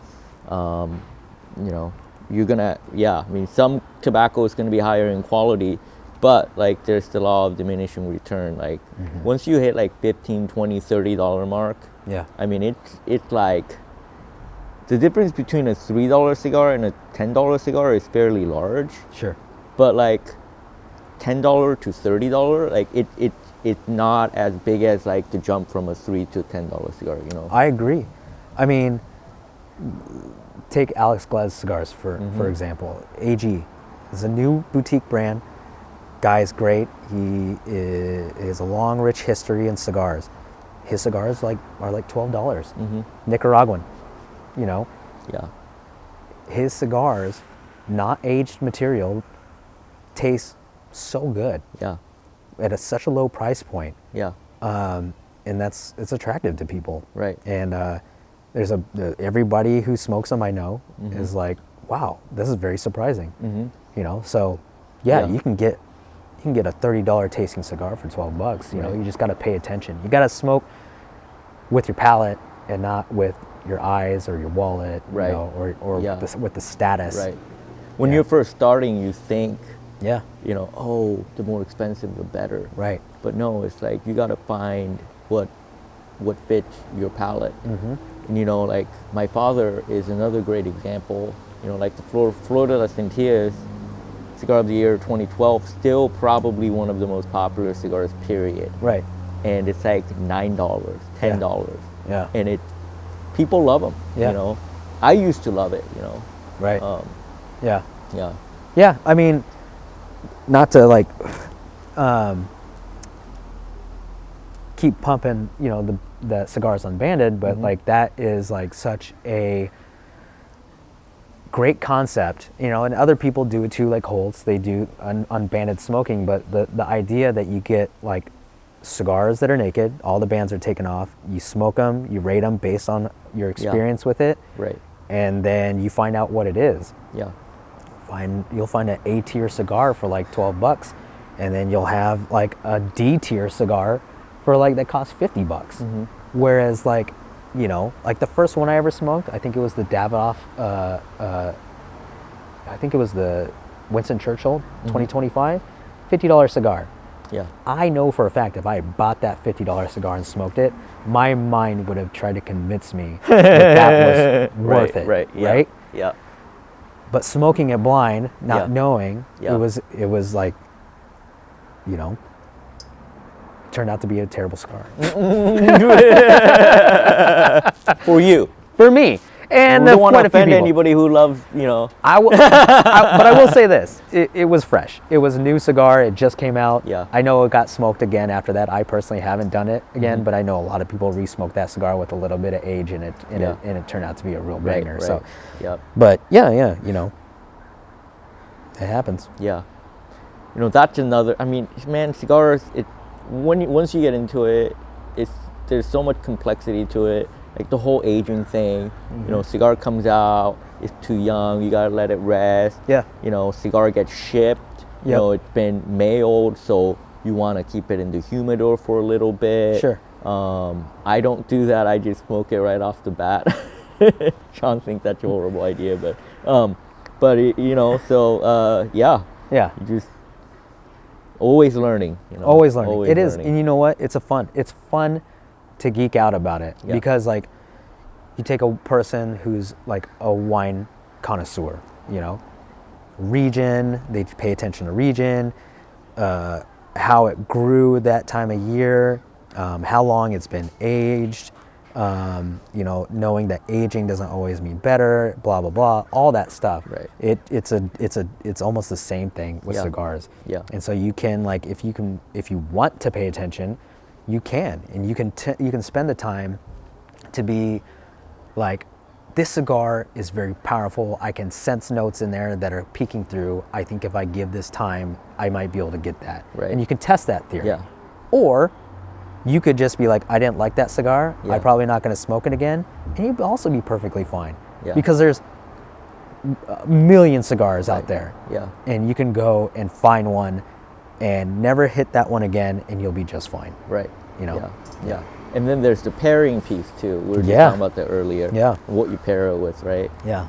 you're gonna, I mean, some tobacco is gonna be higher in quality, but like there's the law of diminishing return. Like once you hit like $15, $20, $30 mark, I mean, it's like the difference between a $3 cigar and a $10 cigar is fairly large. Sure. But like $10 to $30, like it's not as big as like the jump from a $3 to $10 cigar, I agree. I mean, take Alex Glaz's cigars for example. AG is a new boutique brand. Guy's great. He is a long, rich history in cigars. His cigars are like $12. Nicaraguan, Yeah. His cigars, not aged material, taste so good. Yeah. At such a low price point. Yeah. And it's attractive to people. Right. And there's everybody who smokes them I know is like, wow, this is very surprising. So you can get a $30 tasting cigar for $12. You just got to pay attention. You got to smoke with your palate and not with your eyes or your wallet, or with the status. Right. When you're first starting, you think, the more expensive the better. Right. But no, it's like you got to find what fits your palate. And like my father is another great example. Like the Flor de las Centillas Cigar of the Year 2012, still probably one of the most popular cigars, period. Right. And it's like $9, $10. Yeah. And people love them. Yeah. I used to love it. Right. Yeah. Yeah. I mean, not to like keep pumping, the cigars unbanded, but like that is like such a great concept, and other people do it too, like Holtz, they do unbanded smoking, but the idea that you get like cigars that are naked, all the bands are taken off, you smoke them, you rate them based on your experience with it, right, and then you find out what it is. You'll find an A tier cigar for like $12, and then you'll have like a D tier cigar for like that costs $50. Whereas like, like the first one I ever smoked, I think it was the Davidoff, I think it was the Winston Churchill 2025, $50 cigar. Yeah. I know for a fact if I bought that $50 cigar and smoked it, my mind would have tried to convince me that was worth it. Right. Yeah. But smoking it blind, not knowing, it was like, Turned out to be a terrible cigar. For you. For me. And we don't want to quite a few offend people. anybody who loves, but I will say this: it was fresh. It was a new cigar. It just came out. Yeah. I know it got smoked again after that. I personally haven't done it again, but I know a lot of people re-smoked that cigar with a little bit of age in it, and it turned out to be a real banger. Right. So, Yep. but yeah, it happens. Yeah. That's another. I mean, man, cigars. Once you get into it, there's so much complexity to it. Like the whole aging thing, cigar comes out, it's too young, you gotta let it rest. Yeah. Cigar gets shipped, it's been mailed, so you wanna keep it in the humidor for a little bit. Sure. I don't do that, I just smoke it right off the bat. Sean thinks that's a horrible idea, but yeah. Yeah. You just always learning. Always learning. Always it is, learning. and you know what? It's fun to geek out about it because like you take a person who's like a wine connoisseur, region, they pay attention to region, how it grew that time of year, how long it's been aged, knowing that aging doesn't always mean better, blah blah blah, all that stuff. Right. It's almost the same thing with cigars. Yeah. And so you can if you want to pay attention, you can, and you can spend the time to be like, this cigar is very powerful. I can sense notes in there that are peeking through. I think if I give this time, I might be able to get that. Right. And you can test that theory. Yeah. Or you could just be like, I didn't like that cigar. Yeah. I'm probably not going to smoke it again. And you'd also be perfectly fine. Yeah. Because there's a million cigars out there. Yeah. And you can go and find one and never hit that one again, and you'll be just fine. Right. Yeah. And then there's the pairing piece too. We were just Yeah. talking about that earlier. Yeah. What you pair it with, right? Yeah.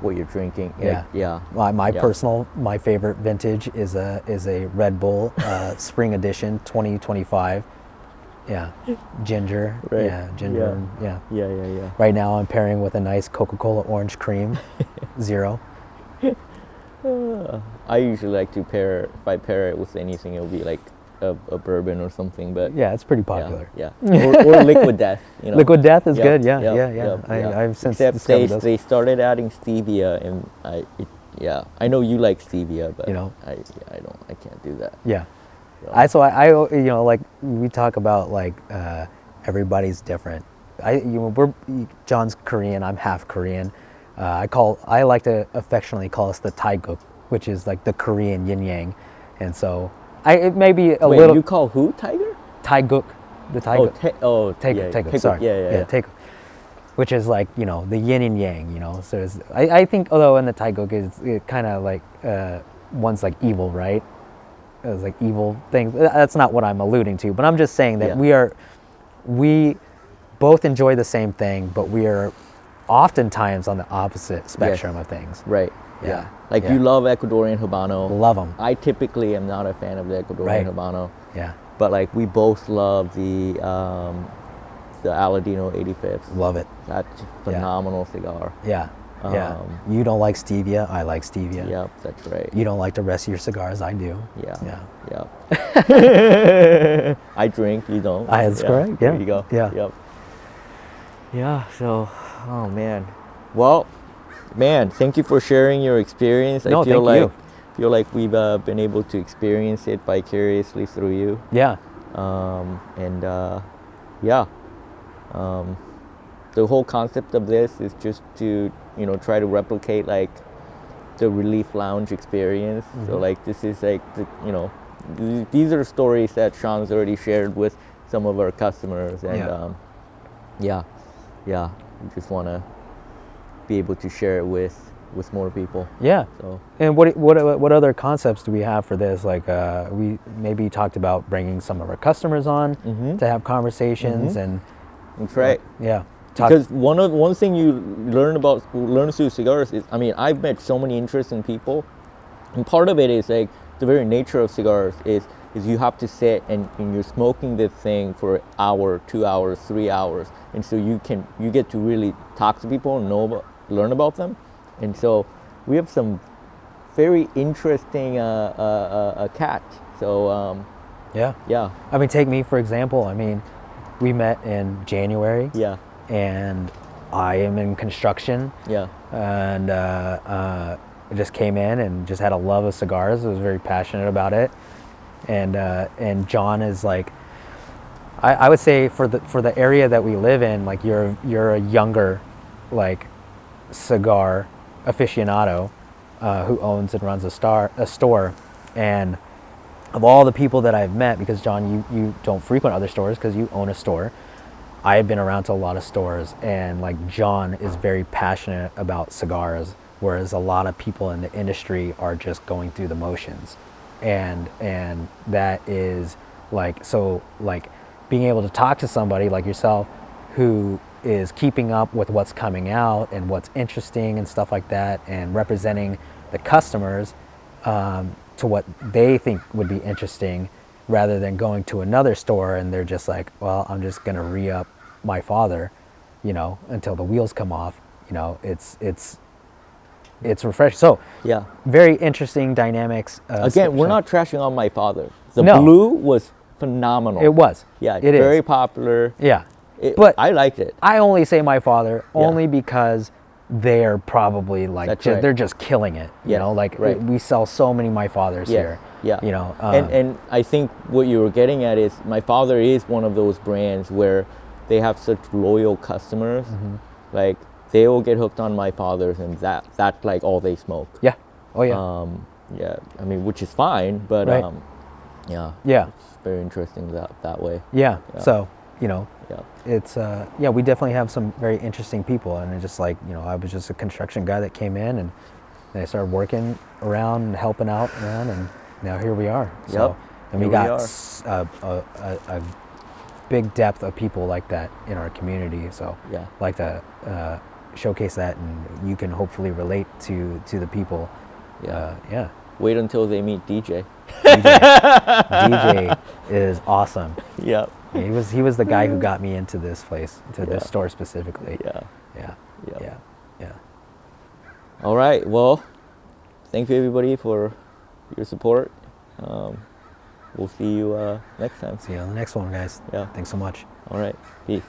What you're drinking. Yeah. Yeah. My favorite vintage is a Red Bull Spring Edition 2025. Yeah. Ginger. Right. Yeah. Ginger. Yeah. Yeah. Right now I'm pairing with a nice Coca-Cola Orange Cream Zero. I usually like to if I pair it with anything, it'll be like a bourbon or something, but Yeah, it's pretty popular. Yeah. Or Liquid Death. Liquid Death is good. Yeah. Yep. I've since Except discovered those. they started adding stevia, and I know you like stevia, but I can't do that. Yeah. So. I like we talk about like everybody's different. John's Korean, I'm half Korean. I like to affectionately call us the Taeguk, which is like the Korean yin yang, and so it may be a little. You call who Tiger? Taeguk, the Taeguk. Taeguk. Sorry. Yeah. Taeguk, which is like the yin and yang. So I think although in the Taeguk it kind of like one's like evil, right? It's like evil things. That's not what I'm alluding to, but I'm just saying that we both enjoy the same thing, but we are oftentimes on the opposite spectrum of things. Right. Yeah. Like you love Ecuadorian Habano. Love them. I typically am not a fan of the Ecuadorian Habano. Yeah. But like we both love the Aladino 85th. Love it. That's a phenomenal cigar. Yeah. Yeah. You don't like stevia. I like stevia. Yep, that's right. You don't like the rest of your cigars. I do. Yeah. Yeah. Yep. I drink. You don't. That's correct. Yeah. There you go. Yeah. Yep. Yeah. So, oh man. Well, man, thank you for sharing your experience. No, I feel thank you. feel like we've been able to experience it vicariously through you. Yeah. The whole concept of this is just to try to replicate like the Releaf Lounge experience. Mm-hmm. So like this is like these are stories that Sean's already shared with some of our customers, and we just want to be able to share it with more people. Yeah. So. And what other concepts do we have for this? Like we maybe talked about bringing some of our customers on to have conversations and. That's right. Yeah. Because one thing you learn through cigars is, I mean, I've met so many interesting people, and part of it is like the very nature of cigars is you have to sit and you're smoking this thing for an hour, 2 hours, 3 hours, and so you get to really talk to people and learn about them, and so we have some very interesting catch. So Yeah. Yeah. I mean, take me for example. I mean, we met in January. Yeah. And I am in construction. Yeah. And I just came in and just had a love of cigars. I was very passionate about it. And John is like, I would say for the area that we live in, like you're a younger, like, cigar aficionado who owns and runs a store. And of all the people that I've met, because John, you don't frequent other stores because you own a store. I have been around to a lot of stores, and like John is very passionate about cigars, whereas a lot of people in the industry are just going through the motions. And that is like, so like being able to talk to somebody like yourself who is keeping up with what's coming out and what's interesting and stuff like that, and representing the customers to what they think would be interesting, rather than going to another store and they're just like, well, I'm just going to re-up my father, you know, until the wheels come off. You know, it's refreshing. So Yeah. very interesting dynamics. Again, we're not trashing on my father. The No. blue was phenomenal. It was. Yeah, it very is. popular. Yeah. But I liked it. I only say my father only because they're probably like, That's right. they're just killing it. You Yes, know, like right. we sell so many my fathers Yes, here. yeah. You know, and I think what you were getting at is my father is one of those brands where they have such loyal customers. Mm-hmm. Like they will get hooked on my father's, and that's like all they smoke. yeah. Oh yeah. Yeah. I mean, which is fine, but Right. yeah. Yeah. It's very interesting that way. Yeah. Yeah. So, you know, Yeah. it's yeah, we definitely have some very interesting people, and it's just like, you know, I was just a construction guy that came in, and I started working around and helping out around, and now here we are. So, Yep. and we Here got we are. a big depth of people like that in our community. So Yeah. I'd like to showcase that, and you can hopefully relate to the people. Yeah. Yeah. Wait until they meet DJ. DJ is awesome. Yep. He was the guy who got me into this place, to Yeah. this store specifically. Yeah. Yeah. Yep. Yeah. Yeah. All right. Well, thank you everybody for your support. We'll see you next time. See you on the next one, guys. Yeah. Thanks so much. All right. Peace.